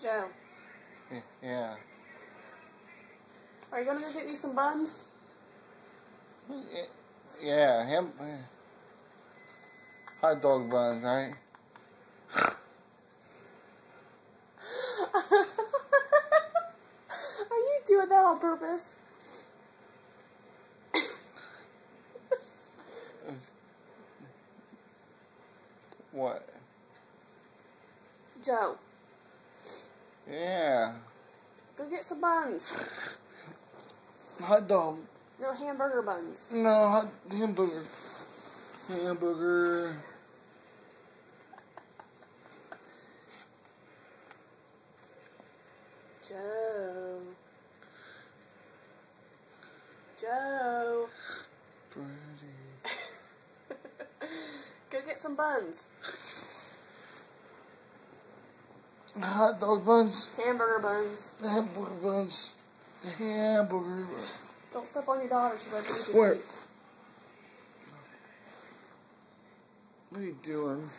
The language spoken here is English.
Joe. Yeah. Are you gonna go get me some buns? Yeah, hot dog buns, right? Are you doing that on purpose? What? Joe. Yeah. Go get some buns. Hot dog. No, hamburger buns. No, hamburger. Hamburger. Joe. Joe. Pretty. Go get some buns. Hot dog buns. Hamburger buns. Hamburger buns. Hamburger buns. Don't step on your daughter. She's like, Where? What are you doing?